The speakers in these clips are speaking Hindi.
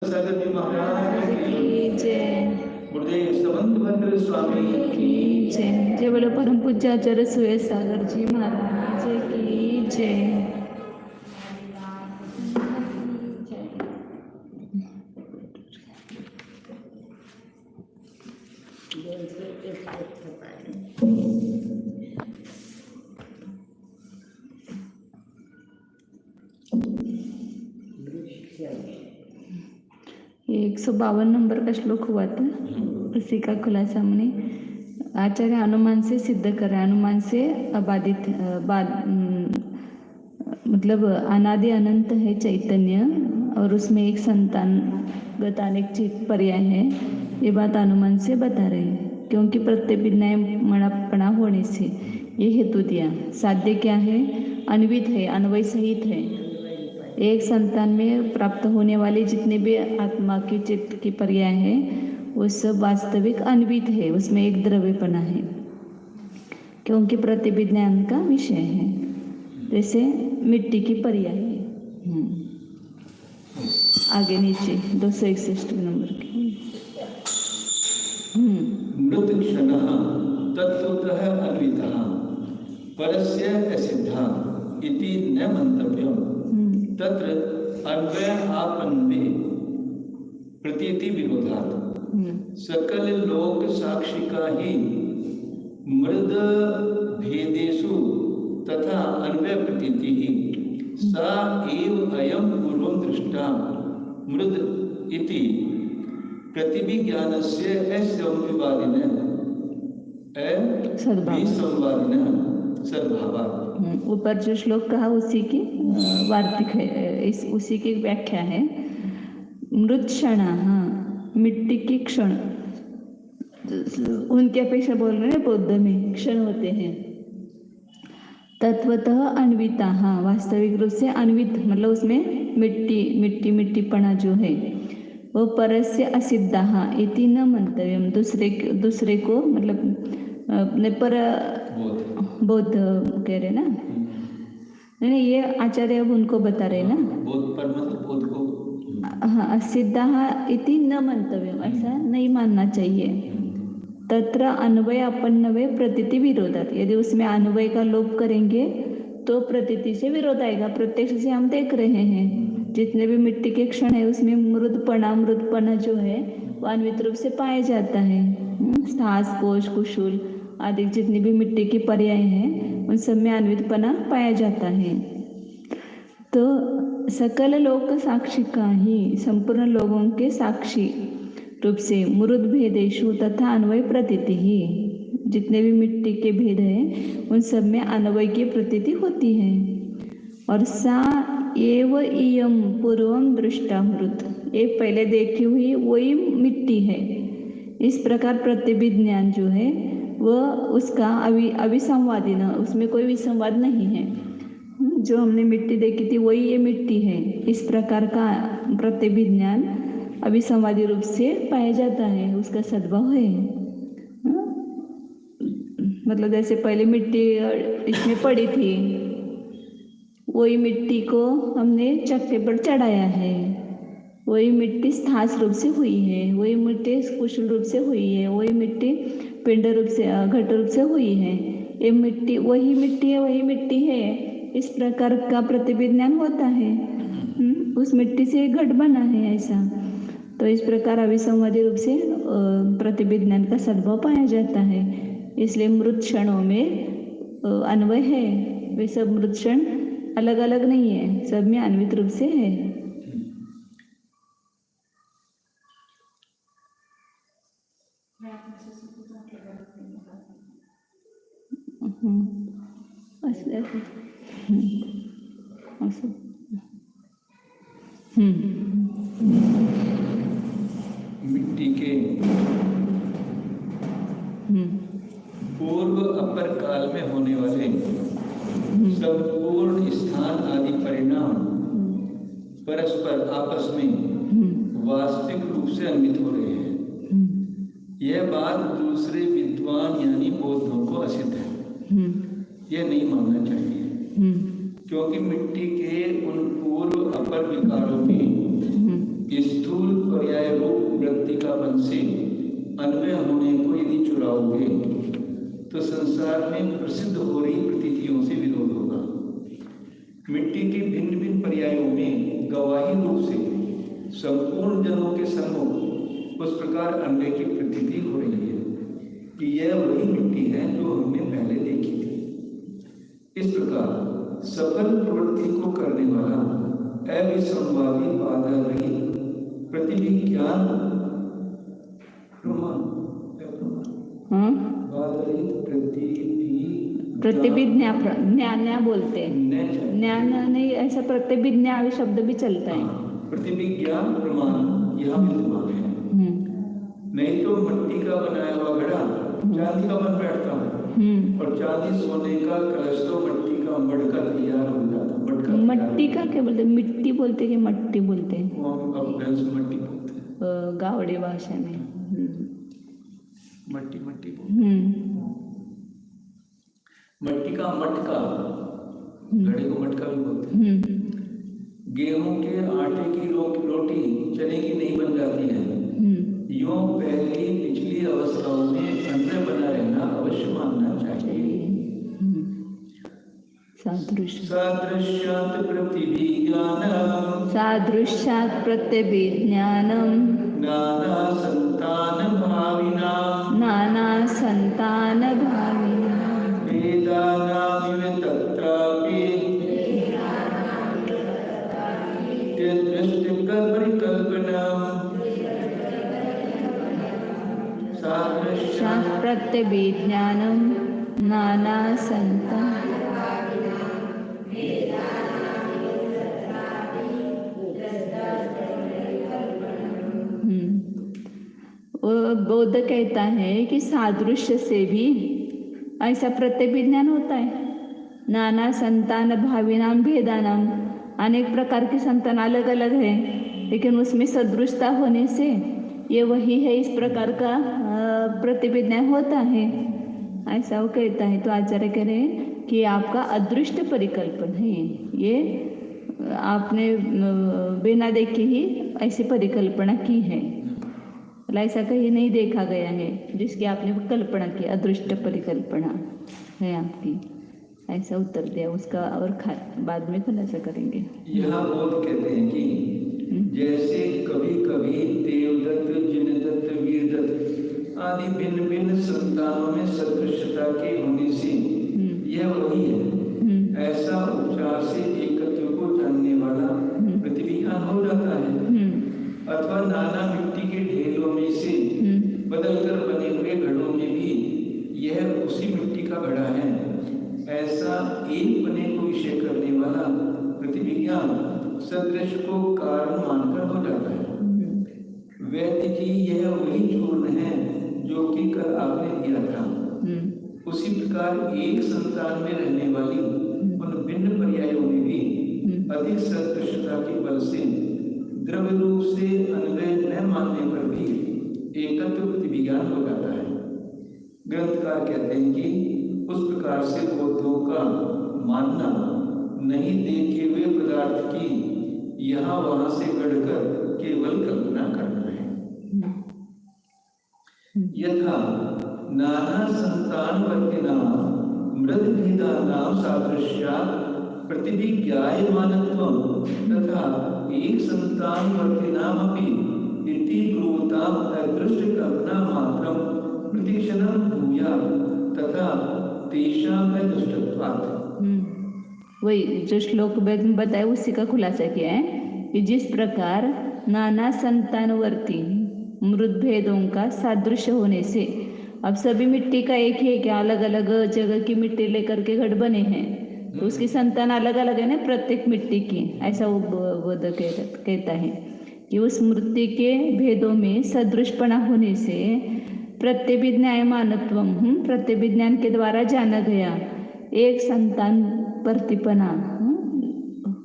सागर जी महाराज की जय। गुरुदेव समंतभद्र स्वामी की जय। जय बोलो परम पूज्य आचार्य सुरेश सागर जी महाराज की जय। ये 152 नंबर का श्लोक हुआ था, उसी का खुलासा हमने आचार्य अनुमान से सिद्ध कर रहे। अनुमान से अबाधित मतलब अनादि अनंत है चैतन्य, और उसमें एक संतानगत अनेक चीज पर्याय है। ये बात अनुमान से बता रहे हैं, क्योंकि प्रत्यभिज्ञाय मणापणा होने से ये हेतु दिया। साध्य क्या है? अन्वित है, अन्वय सहित है। एक संतान में प्राप्त होने वाले जितने भी आत्मा की चित्त की पर्याय है, वो सब वास्तविक अन्वित है, उसमें एक द्रव्यपना है, क्योंकि प्रतिभिज्ञान का विषय है। जैसे मिट्टी की पर्याय है। आगे नीचे 261 नंबर की। मृत क्षणः तत्वतः अन्वितः परस्य असिद्धः इति न मंतव्यम् तत्र अन्वय आपन्वे प्रतीति विरोधात् सकल लोक साक्षिका ही मृद भेदेषु तथा अन्वय प्रतीति ही सा एव अयं पूर्वं दृष्टा मृद इति प्रतिभिज्ञानस्य असंविवादिनः विसंवादिनः सद्भावात्। ऊपर जो श्लोक कहा उसी की वार्तिक है, उसी की व्याख्या है। मृत क्षण, हाँ, मिट्टी के क्षण, उनकी अपेक्षा बोल रहे हैं, बौद्ध में क्षण होते हैं। तत्वतः अन्विता, हाँ, वास्तविक रूप से अन्वित, मतलब उसमें मिट्टीपना जो है वो परस्य असिद्धा इति न मंतव्यम, दूसरे को मतलब अपने पर बोध कह रहे ना। नहीं, ये आचार्य अब उनको बता रहे ना, बोध पर मतलब बोध को, हाँ, असिद्धा इति न मंतव्यम, ऐसा नहीं मानना चाहिए। तत्र अन्वय अपन्नवय प्रतीति विरोधात, यदि उसमें अन्वय का लोप करेंगे तो प्रतीति से विरोध आएगा। प्रत्यक्ष से हम देख रहे हैं जितने भी मिट्टी के क्षण है उसमें मृदपना जो है वो अन्वित रूप से पाया जाता है। स्थास, कोश, कुशूल आदि जितनी भी मिट्टी की पर्याय हैं उन सब में अन्वितपना पाया जाता है। तो सकल लोक साक्षिका ही, संपूर्ण लोगों के साक्षी रूप से मृद भेदेशु तथा अन्वय प्रतीति ही, जितने भी मिट्टी के भेद हैं उन सब में अन्वय की प्रतीति होती है। और सा एव इयम पूर्वम दृष्टा मृत, एक पहले देखी हुई वही मिट्टी है। इस प्रकार प्रतिभिज्ञान जो है वह उसका अविसंवादी न, उसमें कोई विसंवाद नहीं है। जो हमने मिट्टी देखी थी वही ये मिट्टी है। इस प्रकार का प्रतिभिज्ञान अविसंवादी रूप से पाया जाता है, उसका सद्भाव है। मतलब जैसे पहले मिट्टी इसमें पड़ी थी, वही मिट्टी को हमने चक्के पर चढ़ाया है, वही मिट्टी स्थास रूप से हुई है, वही मिट्टी कुशल रूप से हुई है, वही मिट्टी पिंड रूप से, घट रूप से हुई है। ये मिट्टी वही मिट्टी है। इस प्रकार का प्रतिभिज्ञान होता है। उस मिट्टी से घट बना है, ऐसा। तो इस प्रकार अविसंवादी रूप से प्रतिभिज्ञान का सद्भाव पाया जाता है। इसलिए मृत क्षणों में अन्वय है। वे सब मृत क्षण अलग अलग नहीं है, सब में अन्वित रूप से है। मिट्टी के पूर्व अपर काल में होने वाले संपूर्ण स्थान आदि परिणाम परस्पर आपस में वास्तविक रूप से अन्वित हो रहे हैं। यह बात दूसरे विद्वान यानी बौद्धों को असिद्ध है, यह नहीं मानना चाहिए। क्योंकि मिट्टी के उन पूर्व अपर विकारों में स्थूल पर्याय रूप मृत्तिकापन से अन्वय होने को यदि चुराओगे तो संसार में प्रसिद्ध हो रही प्रतीतियों से विरोध होगा। मिट्टी के भिन्न भिन्न पर्यायों में गवाही रूप से संपूर्ण जनों के सम्मुख उस प्रकार अन्वय की प्रतीति हो रही है कि यह वही मिट्टी है जो हमने पहले देखी थी। इस प्रकार सफल प्रवृत्ति को करने वाला अविसंवादी बाधा रहित प्रतिविज्ञान प्रमाण प्रतिविज्ञा बोलते हैं, ज्ञान नहीं, ऐसा प्रतिविज्ञा शब्द भी चलता है। प्रतिविज्ञान प्रमाण यहाँ विद्यमान है। नहीं तो मिट्टी का बनाया हुआ घड़ा चांदी का बन बैठता है और चांदी सोने का कलश तो मिट्टी का मटका तैयार हो जाता। मट्टी का क्या बोलते, मिट्टी बोलते कि मट्टी बोलते हैं? मट्टी बोलते हैं गावड़ी भाषा में। मट्टी बोलते मट्टी का मटका, घड़े को मटका भी बोलते हैं। गेहूं के आटे की रोटी चने की नहीं बन जाती है। यूं पहली पिछली अवस्थाओं में अन्य बना रहना अवश्य मानना चाहिए। सादृश्यात् प्रतिविज्ञानम् नाना संतान भाविनां वेदानामिव तत्रापि प्रतिविज्ञानम् नाना संतान बौद्ध कहता है कि सादृश्य से भी ऐसा प्रतिविज्ञान होता है। नाना संतान भाविनाम भेदानाम, अनेक प्रकार की संतान अलग अलग है, लेकिन उसमें सदृशता होने से ये वही है, इस प्रकार का प्रतिविज्ञान होता है, ऐसा वो कहता है। तो आचार्य कह रहे हैं कि आपका अदृष्ट परिकल्पन है, ये आपने बिना देखे ही ऐसी परिकल्पना की है, ऐसा कहीं नहीं देखा गया है जिसकी आपने कल्पना की, अदृष्ट परिकल्पना है आपकी, ऐसा उत्तर दिया उसका। और बाद में खुलासा करेंगे। यहाँ बोध कहते हैं कि जैसे कभी कभी देवदत्त, जिनदत्त, वीरदत्त आदि भिन्न भिन्न संतानों में सदृशता के होने से यह वही है, ऐसा उपचार से एकत्व को जानने वाला प्रतिविज्ञान हो जाता है। अथवा नाना मिट्टी के ढेरों में से बदलकर बने हुए घड़ों में भी यह उसी मिट्टी का घड़ा है, ऐसा एक बने को विषय करने वाला प्रतिविज्ञान सदृश को कारण मानकर हो जाता है। वैद्य की यह वही चूर्ण है जो कि कल आपने दिया था। उसी प्रकार एक संतान में रहने वाली उन भिन्न पर्यायों में भी अधिक सदृशता के बल से द्रव्य रूप से अन्वय न मानने पर भी एकत्व प्रतिविज्ञान हो जाता है। ग्रंथकार कहते हैं कि उस प्रकार से बौद्धों का मानना नहीं देखे हुए पदार्थ की यहाँ वहां से गढ़कर केवल कल्पना करना है। यथा नाना संतान वर्तिनां मृद भेदानां सादृश्यात् प्रतिविज्ञायमानत्वं तथा एक संतान वर्तिनामपि इति ब्रूताम् अदृष्ट कल्पना मात्रं प्रतिक्षणं भूयात् तथा तेषाम् अदृष्टत्वात्। वही जो श्लोक में बताया उसी का खुलासा किया है कि जिस प्रकार नाना संतानवर्ती मृद भेदों का सादृश्य होने से, अब सभी मिट्टी का एक ही है क्या, अलग अलग जगह की मिट्टी लेकर के घट बने हैं, तो उसकी संतान अलग अलग है ना प्रत्येक मिट्टी की, ऐसा वो बोध कहता है कि उस मिट्टी के भेदों में सदृशपना होने से प्रत्यभिज्ञायमानत्वम, प्रत्यभिज्ञान के द्वारा जाना गया एक संतान प्रतिपना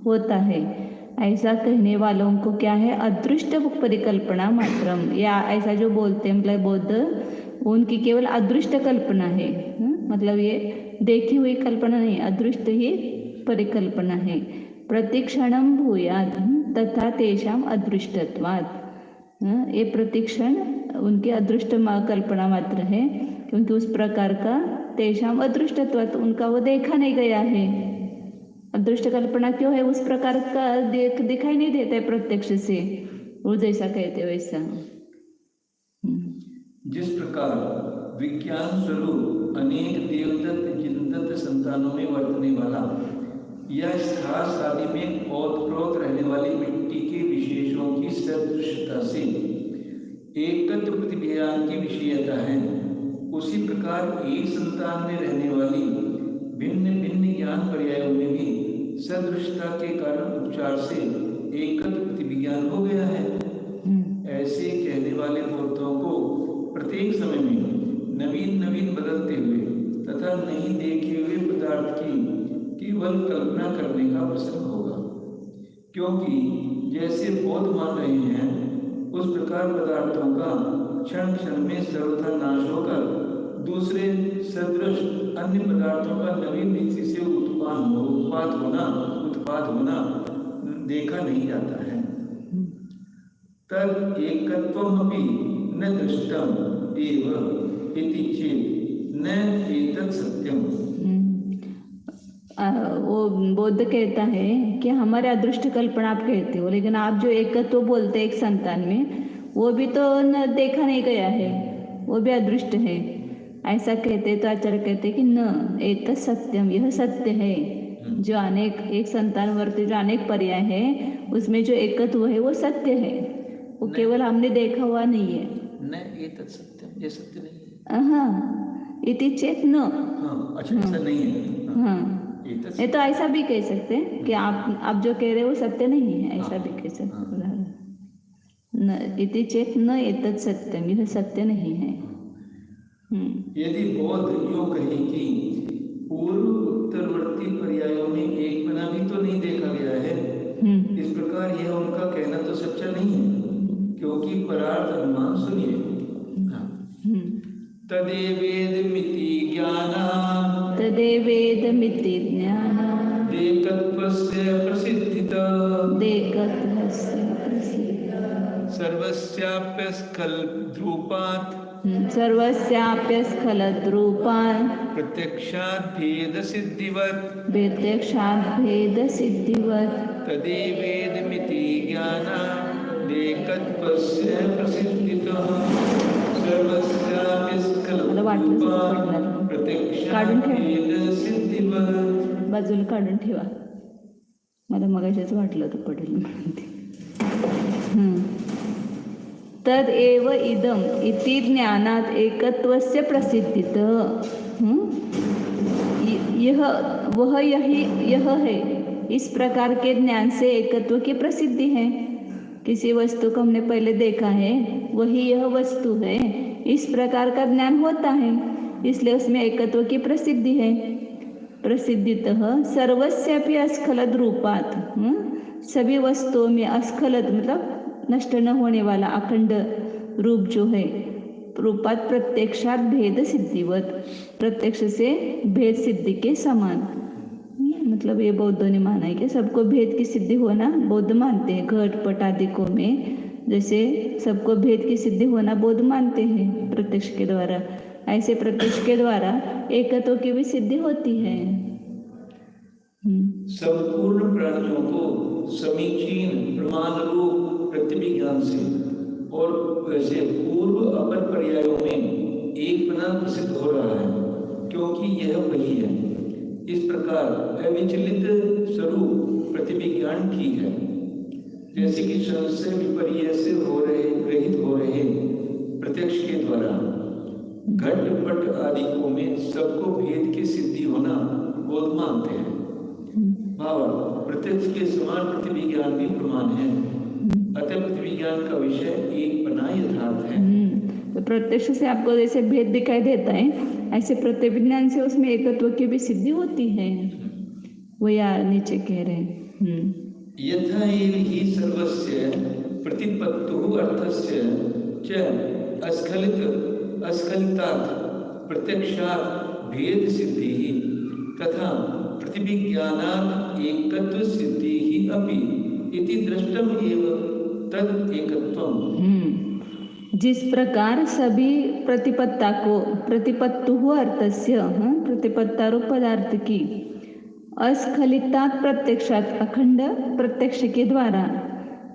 होता है, ऐसा कहने वालों को क्या है, अदृष्ट परिकल्पना मात्रम, या ऐसा जो बोलते हैं मतलब बौद्ध, उनकी केवल अदृष्ट कल्पना है, मतलब ये देखी हुई कल्पना नहीं, अदृष्ट ही परिकल्पना है। प्रतिक्षणम भूयात् तथा तेषाम अदृष्टत्वात्। ये प्रतिक्षण उनकी अदृष्ट कल्पना मात्र है, क्योंकि उस प्रकार का तेषाम अदृष्टत्वात्, उनका वो देखा नहीं गया है। अदृष्ट कल्पना क्यों है? उस प्रकार का दिखाई नहीं देता है प्रत्यक्ष से, वो जैसा कहते वैसा। जिस प्रकार विज्ञान स्वरूप अनेक देवदत्त जिनदत्त संतानों में वर्तने वाला या स्थास आदि में ओतप्रोत रहने वाली मिट्टी के विशेषों की सदृशता से एकत्व प्रतिज्ञान की विषयता है, उसी प्रकार एक संतान में रहने वाली भिन्न भिन्न ज्ञान पर्यायों में भी सदृशता के कारण उपचार से एकत्व प्रतिज्ञान हो गया है। ऐसे कहने वाले बौद्धों को प्रत्येक समय में नवीन नवीन बदलते हुए तथा नहीं देखे हुए पदार्थ की केवल कल्पना करने का प्रसंग होगा, क्योंकि जैसे बौद्ध मान रहे हैं उस प्रकार पदार्थों का क्षण क्षण में सर्वथा नाश होकर दूसरे सदृश अन्य पदार्थों का नवीन रीति से उत्पाद होना देखा नहीं जाता है। तद एकत्वमपि न दृष्टम एव इति चेत् न एतत् सत्यम। वो बौद्ध कहता है कि हमारे अदृष्ट कल्पना आप कहते हो, लेकिन आप जो एकत्व बोलते हैं एक संतान में, वो भी तो न देखा नहीं गया है, वो भी अदृष्ट है। ऐसा कहते तो आचार्य कहते कि न एतत् सत्यम, यह सत्य है। जो अनेक एक संतान वर्ते जो अनेक पर्याय है, उसमें जो एकत्व है वो सत्य है, वो केवल हमने देखा हुआ नहीं है। न एतत् सत्यम, ये सत्य नहीं है। हाँ, इति चेत न। हाँ, अच्छा, ऐसा नहीं है। हाँ, ये तो ऐसा भी कह सकते हैं कि आप जो कह रहे हो वो सत्य नहीं है, ऐसा भी कह सकते हैं। न इति चेत न एतत् सत्यम, यह सत्य नहीं है। यदि बौद्ध यूं कहे कि पूर्व उत्तरवर्ती पर्यायों में एक बना भी तो नहीं देखा गया है, इस प्रकार यह उनका कहना तो सच्चा नहीं है, क्योंकि परार्थ अनुमान सुनिए। तदेवेदमिति ज्ञानम्, तदेवेदमिति ज्ञानम्, देकत्वस्य प्रसिद्धितः, देकत्वस्य प्रसिद्धितः, सर्वस्याप्यस्खलद्रूपात्, सर्वस्याप्यस्खलद्रूपात्, प्रत्यक्षात् भेद सिद्धिवत्, प्रत्यक्षात् भेद सिद्धिवत्, तदेवेदमिति ज्ञानम्, देकत्वस्य प्रसिद्धितः, सर्वस्याप्यस्खलद्रूपात्, प्रत्यक्षात् भेद सिद्धिवत्। बाजूला काढून ठेवा, मला मगाशीच वाटलं तर पडेल म्हणून ते। तद एव इदम इति ज्ञानात एकत्वस्य प्रसिद्धितः। यह है, इस प्रकार के ज्ञान से एकत्व की प्रसिद्धि है। किसी वस्तु को हमने पहले देखा है, वही यह वस्तु है, इस प्रकार का ज्ञान होता है, इसलिए उसमें एकत्व की प्रसिद्धि है। प्रसिद्धितः सर्वस्यापि अस्खलद रूपात, सभी वस्तुओं में अस्खलद मतलब नष्ट न होने वाला अखंड रूप जो है, रूपात प्रत्यक्षात भेद सिद्धिवत, प्रत्यक्ष से भेद सिद्धि के समान। मतलब ये बौद्धों ने माना है कि सबको भेद की सिद्धि होना बौद्ध मानते हैं। घट पट आदिकों में जैसे सबको भेद की सिद्धि होना बौद्ध मानते हैं प्रत्यक्ष के द्वारा, ऐसे प्रत्यक्ष के द्वारा एकत्व की भी सिद्धि होती है। संपूर्ण प्राणियों को समीचीन प्रमाण रूप प्रतिज्ञान से और वैसे पूर्व अपर पर्यायों में एक बना प्रसिद्ध हो रहा है, क्योंकि यह वही है। इस प्रकार अविचलित स्वरूप प्रतिज्ञान ठीक है, जैसे कि संशय विपर्य से रहित हो रहे प्रत्यक्ष के द्वारा घट पट आदिकों में सबको भेद की सिद्धि होना बौद्ध मानते हैं। भाव प्रत्यक्ष के समान प्रतिज्ञान भी प्रमाण है, अतः प्रतिज्ञान का विषय एक बना यथार्थ है। तो प्रत्यक्ष से आपको जैसे भेद दिखाई देता है, ऐसे प्रतिज्ञान से उसमें एकत्व की भी सिद्धि होती है। वो यार नीचे कह रहे हैं यथा एव हि सर्वस्य प्रतिपत्तुः अर्थस्य च अस्खलितात् प्रत्यक्षात् भेद सिद्धि तथा प्रतिविज्ञानात् एकत्व सिद्धि ही अपि इति दृष्टम एव तद एकत्वम। जिस प्रकार सभी प्रतिपत्तु अर्थस्य प्रतिपत्तारूप पदार्थ की अस्खलिता प्रत्यक्षात अखंड प्रत्यक्ष के द्वारा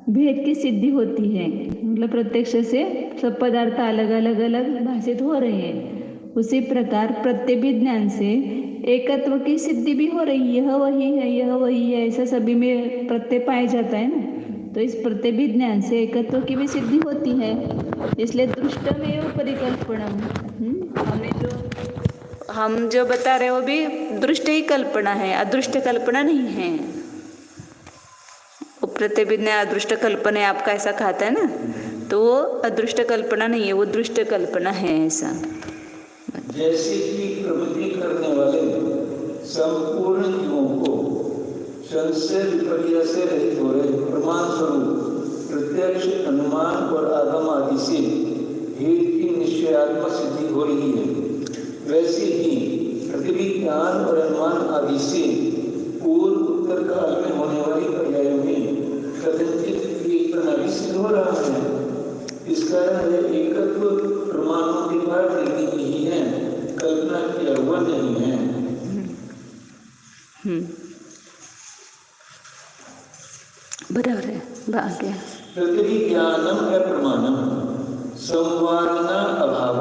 भेद की सिद्धि होती है, मतलब प्रत्यक्ष से सब पदार्थ अलग अलग अलग भाषित हो रहे हैं, उसी प्रकार प्रत्यभिज्ञान से एकत्व की सिद्धि भी हो रही है। यह वही है, यह वही है, ऐसा सभी में प्रत्यय पाया जाता है ना। तो इस प्रत्यभिज्ञान से एकत्व की भी सिद्धि होती है, इसलिए दृष्टमेव परिकल्पनम। हम जो बता रहे वो भी दृष्ट ही कल्पना है, अदृष्ट कल्पना नहीं है। वो प्रतिभिज्ञान अदृष्ट कल्पना है, आपका ऐसा खाता है ना, तो वो अदृष्ट कल्पना नहीं है, वो दृष्ट कल्पना है। ऐसा जैसे कि प्रवृत्ति करने वाले संपूर्ण जीवों को संशय विपर्य से रहित हो रहे प्रमाण स्वरूप प्रत्यक्ष अनुमान और आगम आदि से भेद की निश्चयात्मक सिद्धि हो रही है, वैसे ही प्रतिविज्ञान और अनुमान आदि से पूर्व उत्तर काल में होने वाली पर्यायों में कथनचित एक प्रणाली सिद्ध हो रहा है। इस कारण यह एकत्व प्रमाणों के द्वारा प्रतीत ही है, कल्पना किया हुआ नहीं है। बराबर है। बाकी प्रतिविज्ञानम अप्रमाणम संवादना अभाव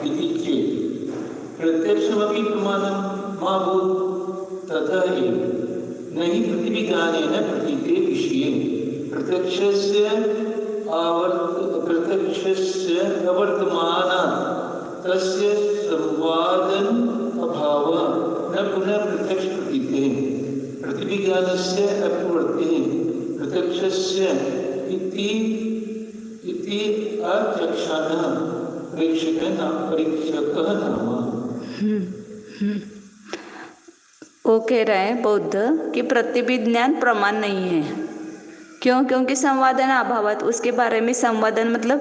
इति चेत् प्रत्यक्षमपि प्रमाणम मा भूत् तथा एव नहि प्रतिविज्ञानेन प्रतीते विषये प्रत्यक्षस्य अवर्तमानात् तस्य संवादन अभाव न पुनः प्रत्यक्ष प्रतीते प्रतिविज्ञानस्य अप्रवृत्तिः प्रत्यक्षस्य इति अचक्षणः परीक्षकः नाम। वो कह रहे हैं बौद्ध कि प्रतिविज्ञान प्रमाण नहीं है। क्यों? क्योंकि संवादन अभावत, उसके बारे में संवादन मतलब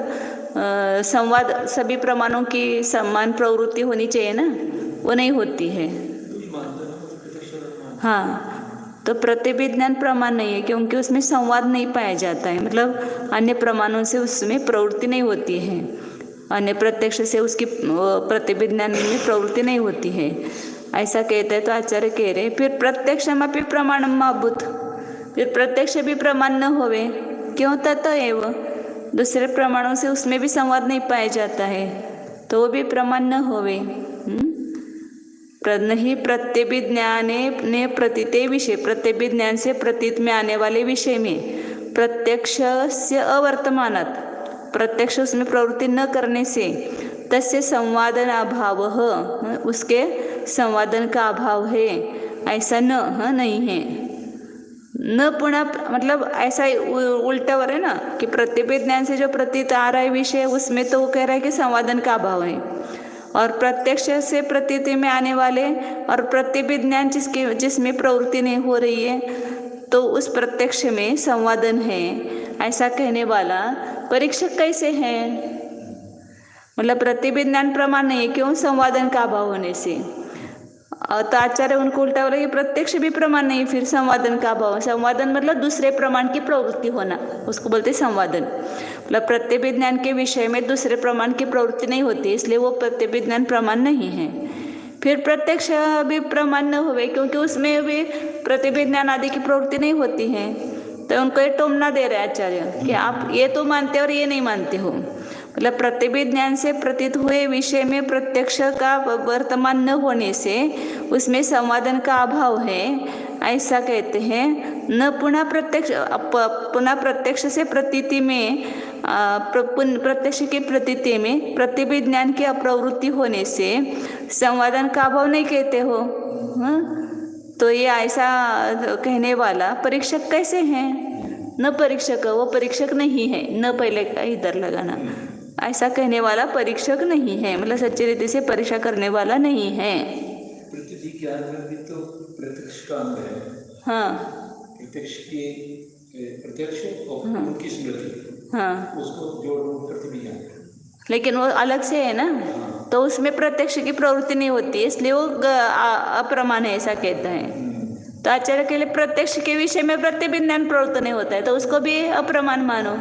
संवाद सभी प्रमाणों की समान प्रवृत्ति होनी चाहिए ना, वो नहीं होती है। हाँ, तो प्रतिविज्ञान प्रमाण नहीं है क्योंकि उसमें संवाद नहीं पाया जाता है, मतलब अन्य प्रमाणों से उसमें प्रवृत्ति नहीं होती है, अन्य प्रत्यक्ष से उसकी प्रतिविज्ञान में प्रवृत्ति नहीं होती है। ऐसा कहते हैं तो आचार्य कह रहे फिर प्रत्यक्षमपि प्रमाणम अभूत, फिर प्रत्यक्ष भी प्रमाण न होवे। क्यों? ततएव दूसरे प्रमाणों से उसमें भी संवाद नहीं पाया जाता है, तो वो भी प्रमाण न होवे। नहीं प्रत्यभिज्ञाने ने प्रतीते विषय, प्रत्यभिज्ञान से प्रतीत में आने वाले विषय में प्रत्यक्ष से अवर्तमानात्, प्रत्यक्ष उसमें प्रवृत्ति न करने से तस्य संवादन अभाव, उसके संवादन का अभाव है, ऐसा नहीं है। न पुनः मतलब ऐसा उल्टा हो रहा है ना कि प्रतिभिज्ञान से जो प्रतीत आ रहा है विषय, उसमें तो वो कह रहा है कि संवादन का अभाव है, और प्रत्यक्ष से प्रतीति में आने वाले और प्रतिभिज्ञान जिसमें प्रवृत्ति नहीं हो रही है, तो उस प्रत्यक्ष में संवादन है, ऐसा कहने वाला परीक्षक कैसे है? मतलब प्रतिभिज्ञान प्रमाण नहीं है। क्यों? संवादन का अभाव होने से। तो आचार्य उनको उल्टा बोला कि प्रत्यक्ष भी प्रमाण नहीं, फिर संवादन का अभाव। संवादन मतलब दूसरे प्रमाण की प्रवृत्ति होना, उसको बोलते संवादन। मतलब प्रतिभिज्ञान के विषय में दूसरे प्रमाण की प्रवृत्ति नहीं होती, इसलिए वो प्रतिभिज्ञान प्रमाण नहीं है। फिर प्रत्यक्ष भी प्रमाण न हुए क्योंकि उसमें भी प्रतिभिज्ञान आदि की प्रवृत्ति नहीं होती है। तो उनको ये टोमना दे रहे आचार्य कि आप ये तो मानते हो और ये नहीं मानते हो। मतलब प्रतिभिज्ञान से प्रतीत हुए विषय में प्रत्यक्ष का वर्तमान न होने से उसमें संवादन का अभाव है, ऐसा कहते हैं। न पुनः प्रत्यक्ष से प्रतीति में प्रत्यक्ष की प्रतीति में प्रतिभिज्ञान की अप्रवृत्ति होने से संवादन का अभाव नहीं कहते हो। तो ये ऐसा कहने वाला परीक्षक कैसे हैं? न परीक्षक, वो परीक्षक नहीं है। न पहले का इधर लगाना, ऐसा कहने वाला परीक्षक नहीं है, मतलब सच्ची रीति से परीक्षा करने वाला नहीं है। प्रतिज्ञान में भी तो प्रत्यक्ष का अंग है। हाँ, प्रत्यक्ष और उनकी स्मृति, हाँ, उसको जोड़ो प्रतिज्ञान, लेकिन वो अलग से है ना, तो उसमें प्रत्यक्ष की प्रवृत्ति नहीं होती, इसलिए वो अप्रमाण है, ऐसा कहता है। तो आचार्य के लिए प्रत्यक्ष के विषय में प्रतिविज्ञान प्रवृत्त नहीं होता है, तो उसको भी अप्रमाण मानो।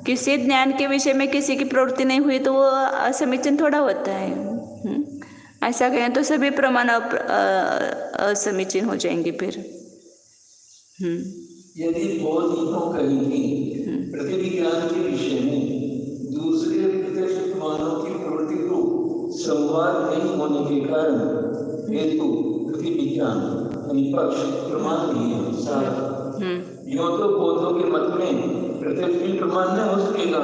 किसी ज्ञान के विषय में किसी की प्रवृत्ति नहीं हुई तो वो असमीचीन थोड़ा होता है। ऐसा कहें तो सभी प्रमाण असमीचीन हो जाएंगे फिर। यदि बहुत यूं कहेंगे प्रतिविज्ञान के विषय में दूसरे प्रत्यक्ष प्रमाणों की प्रवृत्ति को संवाद नहीं होने के कारण हेतु प्रतिविज्ञान निष्पक्ष प्रमाण नहीं है। यूं तो बौद्धों के मत में प्रत्यक्ष प्रमाण न हो सकेगा,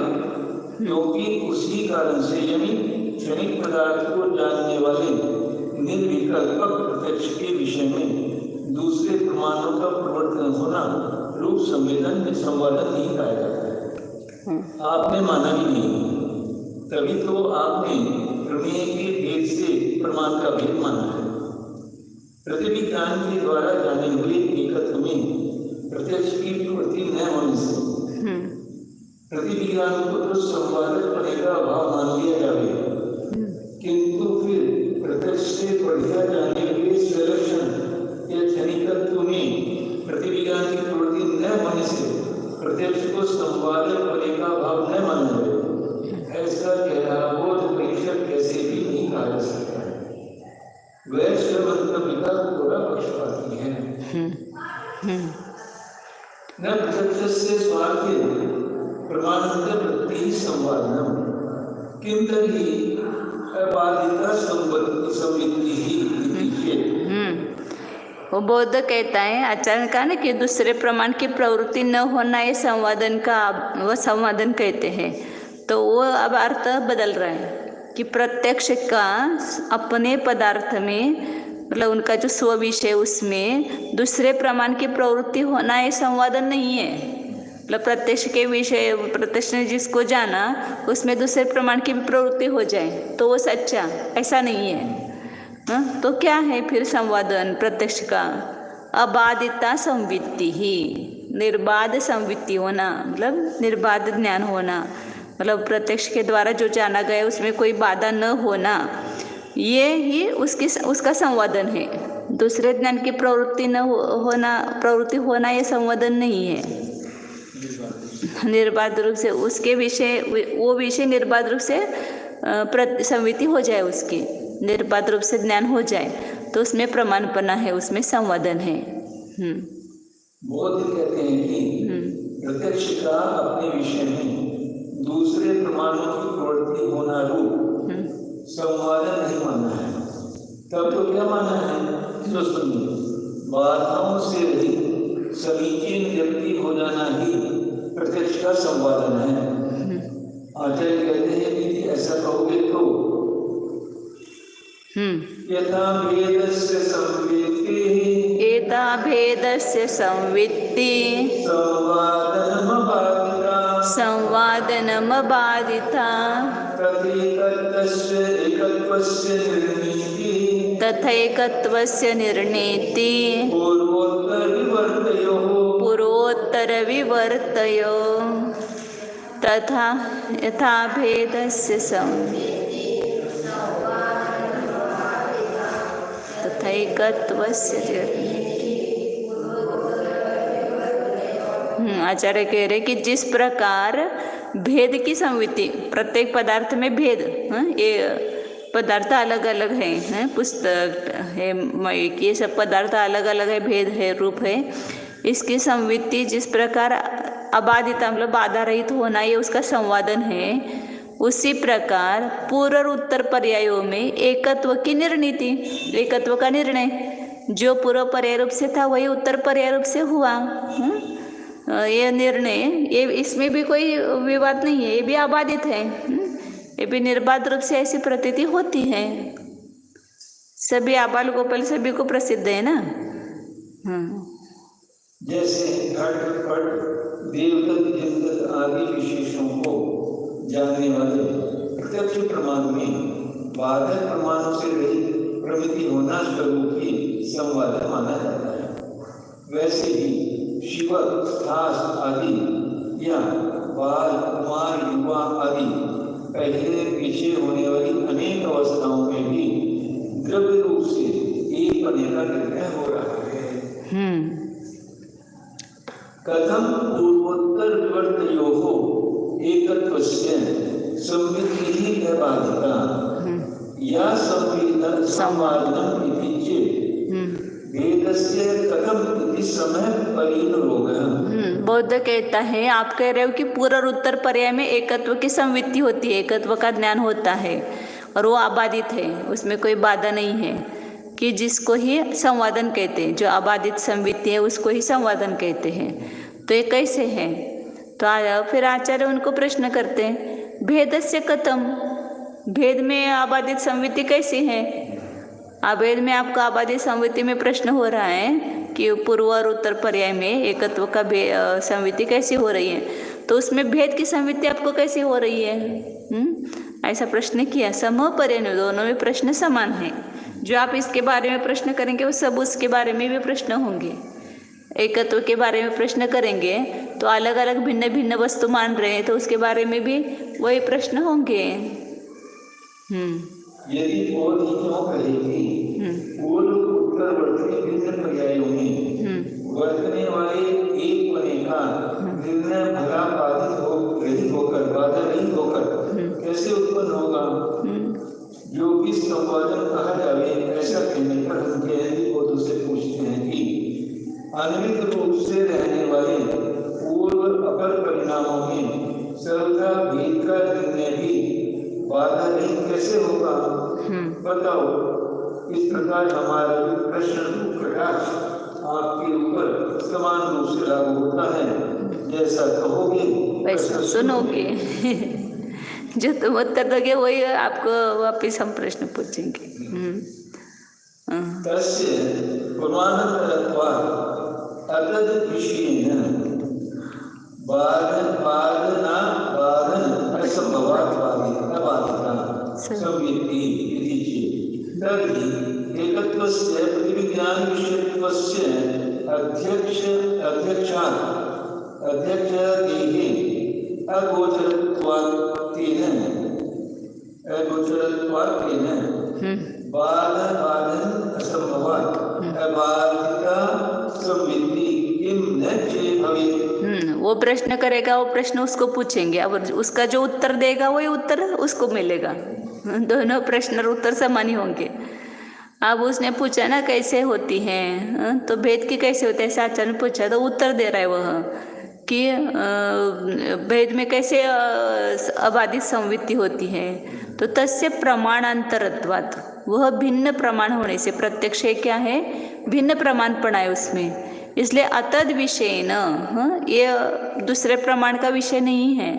क्योंकि उसी कारण से यानी क्षणिक पदार्थ को जानने वाले निर्विकल्पक प्रत्यक्ष के विषय में दूसरे प्रमाणों का प्रवर्तन होना रूप संवेदन में संवादन नहीं पाया जाता है। आपने माना भी नहीं, तभी तो आपने प्रमेय के भेद से प्रमाण का भेद माना है। प्रतिविज्ञान के द्वारा जाने हुए एकत्व में प्रत्यक्ष की प्रवृत्ति न होने से प्रतिविज्ञान को तो संवादक होने का अभाव मान लिया जाए, किंतु फिर प्रत्यक्ष से बढ़िया जाने हुए संरक्षण या क्षणिकत्व में प्रतिविज्ञान की प्रवृत्ति न होने से प्रत्यक्ष को संवादक होने का भाव न माना जाए, ऐसा कहना बोध परिषद कैसे भी नहीं कहा जा सकता है। वैश्रवंत पिता थोड़ा पक्षपाती है। न प्रत्यक्षस्य स्वार्थ्य प्रमाणंत प्रति संवादनम किंतरी अबाधिता संवित्ति ही। वो बौद्ध कहता है, आचार्य का ना कि दूसरे प्रमाण की प्रवृत्ति न होना ये संवादन का वो संवादन कहते हैं। तो वो अब अर्थ बदल रहा है कि प्रत्यक्ष का अपने पदार्थ में मतलब उनका जो स्व विषय उसमें दूसरे प्रमाण की प्रवृत्ति होना ये संवादन नहीं है। मतलब प्रत्यक्ष के विषय प्रत्यक्ष ने जिसको जाना उसमें दूसरे प्रमाण की भी प्रवृत्ति हो जाए तो वो सच्चा, ऐसा नहीं है। तो क्या है फिर संवादन प्रत्यक्ष का? अबाधिता संवित्ति ही, निर्बाध संवित्ति होना, मतलब निर्बाध ज्ञान होना, मतलब प्रत्यक्ष के द्वारा जो जाना गया उसमें कोई बाधा न होना, ये ही उसका संवादन है। दूसरे ज्ञान की प्रवृत्ति न होना, प्रवृत्ति होना ये संवादन नहीं है। निर्बाध रूप से उसके विषय वो विषय निर्बाध रूप से संवित्ति हो जाए, उसकी निर्बाध रूप से ज्ञान हो जाए तो उसमें प्रमाणपना है, उसमें संवादन है। बौद्ध कहते हैं कि प्रत्यक्ष का अपने विषय में दूसरे प्रमाणों की प्रवृत्ति होना रूप संवादन नहीं मानना है। तब तो क्या मानना है? तो सुनिए, बाधाओं से रहित समीचीन व्यक्ति हो जाना ही प्रत्यक्ष का संवादन है। आचार्य कहते हैं कि ऐसा कहोगे तो यथा भेदस्य संवित्ति संवादनमबाधिता तथैकत्वस्य निर्णीति पूर्वोत्तर विवर्तयो तथा यथा भेदस्य तथैकत्वस्य आचार्य कह रहे कि जिस प्रकार भेद की संवित्ति, प्रत्येक पदार्थ में भेद, ये पदार्थ अलग अलग हैं, पुस्तक है, ये सब पदार्थ अलग अलग है, भेद है, रूप है, इसकी संवित्ति जिस प्रकार अबाधिता मतलब बाधा रहित होना ये उसका संवादन है, उसी प्रकार पूर्व और उत्तर पर्यायों में एकत्व की निर्णीति, एकत्व का निर्णय जो पूर्व पर्याय रूप से था वही उत्तर पर्याय रूप से हुआ। ये निर्णय ये इसमें भी कोई विवाद नहीं है, ये भी अबाधित है, ये भी निर्बाध रूप से ऐसी प्रतीति होती है। सभी आबाल गोपाल सभी को प्रसिद्ध है ना। जैसे घट पट देवदत्त जिनदत्त आदि विशेषों को जानने वाले प्रत्यक्ष प्रमाण में बाधक प्रमाणों से रहित प्रमिति होना स्वरूप ही संवादन माना जाता है, वैसे ही शिव स्थास आदि या बाल कुमार युवा आदि पहले पीछे होने वाली अनेक अवस्थाओं में भी द्रव्य रूप से एक बने का निर्णय हो रहा है। संवित्ति ही है बाधिका या संवादनम इति चेत् भेदस्य कथम इति समय परिणरोगः। बौद्ध कहता है, आप कह रहे हो कि पूर्व उत्तर पर्याय में एकत्व की संवित्ति होती है, एकत्व का ज्ञान होता है और वो अबाधित है, उसमें कोई बाधा नहीं है, कि जिसको ही संवादन कहते हैं, जो अबाधित संवित्ति है उसको ही संवादन कहते हैं। तो ये कैसे है? तो फिर आचार्य उनको प्रश्न करते हैं, भेदस्य कथम, भेद में अबाधित संवित्ति कैसी है? अभेद में आपका अबाधित संवित्ति में प्रश्न हो रहा है कि पूर्व और उत्तर पर्याय में एकत्व का संवित्ति कैसी हो रही है, तो उसमें भेद की संवित्ति आपको कैसी हो रही है? ऐसा प्रश्न किया। समूह पर्याय दोनों में प्रश्न समान है। जो आप इसके बारे में प्रश्न करेंगे वो सब उसके बारे में भी प्रश्न होंगे। एकत्व के बारे में प्रश्न करेंगे तो अलग अलग भिन्न भिन्न वस्तु मान रहे हैं, तो उसके बारे में भी वही प्रश्न होंगे। यदि और ही क्यों कहेगी, पूर्व उत्तरवर्ती भिन्न पर्यायों में वर्तने वाले एक होने का निर्णय भला बाधा रहित होकर कैसे उत्पन्न होगा? जो कि संवादन कहा जावे, ऐसा कहने पर हम जयंती को दूसरे पूछते हैं कि अनियमित रूप से रहने वाले पूर्व अपर परिणामों में सर्वथा भेद का निर्णय भी बाधा रहित कैसे होगा? बताओ। इस प्रकार हमारा प्रश्न कटाक्ष आपके ऊपर समान रूप से लागू होता है। जैसा कहोगे वैसा सुनोगे। जो तुम उत्तर दोगे वही आपको वापिस हम प्रश्न पूछेंगे। तस्य प्रमाणतरत्वात् अतद् विषयेन बाधन असंभवात् बाधिता संवित्ति इति चेत् तर्हि एकत्वस्य प्रतिविज्ञान विषयत्वस्य अध्यक्षदेहे अगोचरत्वात्तेन बाधन असंभवात् अबाधिता संवित्ति किम न चेत् भवेत्। वो प्रश्न करेगा, वो प्रश्न उसको पूछेंगे, अब उसका जो उत्तर देगा वही उत्तर उसको मिलेगा। दोनों प्रश्न और उत्तर समान ही होंगे। अब उसने पूछा ना कैसे होती है, तो भेद की कैसे होते हैं, आचार्य ने पूछा तो उत्तर दे रहा है वह कि भेद में कैसे अबाधित संवित्ति होती है। तो तस्य प्रमाणांतरत्वात्, वह भिन्न प्रमाण होने से, प्रत्यक्ष क्या है, भिन्न प्रमाणपण है उसमें, इसलिए अतद विषय न, ये दूसरे प्रमाण का विषय नहीं है,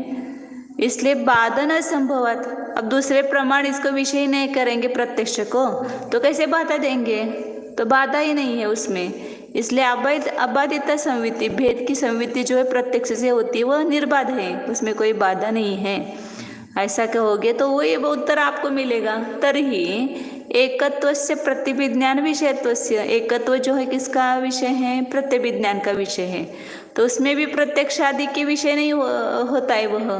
इसलिए बाधा न संभवात। अब दूसरे प्रमाण इसको विषय नहीं करेंगे प्रत्यक्ष को, तो कैसे बाधा देंगे? तो बाधा ही नहीं है उसमें, इसलिए अबाधिता संवित्ति, भेद की संवित्ति जो है प्रत्यक्ष से होती है वह निर्बाध है, उसमें कोई बाधा नहीं है। ऐसा कहोगे तो वही उत्तर आपको मिलेगा। तरही एकत्वस्य प्रतिविज्ञान विषयत्वस्य, एकत्व जो है किसका विषय है, प्रतिविज्ञान का विषय है, तो उसमें भी प्रत्यक्ष आदि के विषय नहीं होता है। वह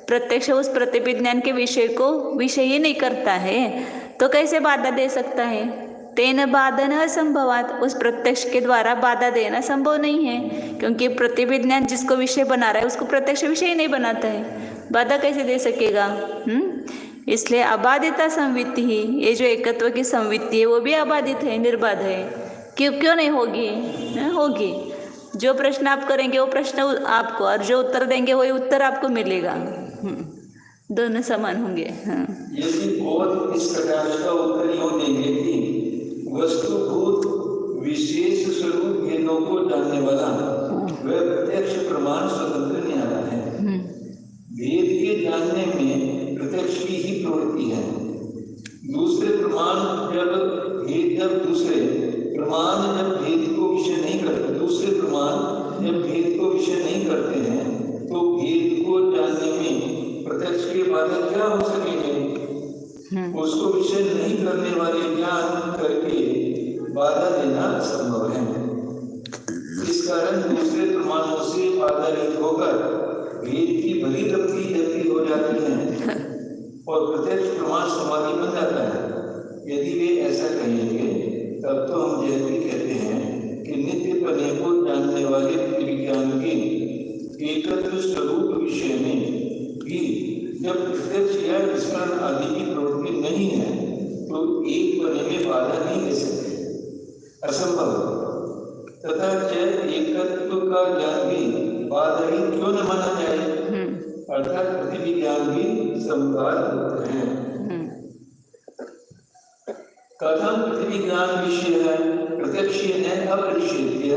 प्रत्यक्ष उस प्रतिविज्ञान के विषय को विषय ही नहीं करता है, तो कैसे बाधा दे सकता है? तेन बाधन असंभवात, उस प्रत्यक्ष के द्वारा बाधा देना संभव नहीं है, क्योंकि प्रतिविज्ञान जिसको विषय बना रहा है उसको प्रत्यक्ष विषय नहीं बनाता है, बाधा कैसे दे सकेगा? इसलिए अबाधिता संवित्ति ही, ये जो एकत्व की संवित्ति है वो भी अबाधित है, निर्बाध है। क्यों नहीं होगी? होगी। जो प्रश्न आप करेंगे वो प्रश्न आपको, और जो उत्तर देंगे वही उत्तर आपको मिलेगा। दोनों समान होंगे। यदि बौद्ध इस प्रकार का उत्तर यूं देंगे कि वस्तुभूत विशेष स्वरूप भेदों को जानने वाला वह प्रत्यक्ष प्रमाण स्वतंत्र न्यारा है। भेद के जानने में प्रत्यक्ष की ही प्रवृत्ति है। दूसरे प्रमाण जब दूसरे प्रमाण जब भेद को विषय नहीं करते, दूसरे प्रमाण जब भेद को विषय नहीं करते हैं, तो भेद को जानने में प्रत्यक्ष के बाधा क्या हो सकेंगे? उसको विषय नहीं करने वाले ज्ञान करके बाधा देना संभव है। इस कारण दूसरे प्रमाणों से बाधा रहित होकर भेद की भली जल्दी हो जाती है और प्रत्यक्ष प्रमाण समाधि बन जाता है। यदि वे ऐसा कहेंगे तब तो हम यह भी कहते हैं कि नित्य पने को जानने वाले विज्ञान के एकत्र स्वरूप विषय में भी जब प्रत्यक्ष या विस्मरण आदि की प्रवृत्ति नहीं है तो एक बने में बाधा नहीं दे सकते, असंभव। तथा एकत्व का ज्ञान भी बाधा ही क्यों न माना जाए, अर्थात पृथ्वी ज्ञान भी संवाद होते हैं। कथम पृथ्वी ज्ञान विषय है प्रत्यक्ष है अपरिच्छेद्य।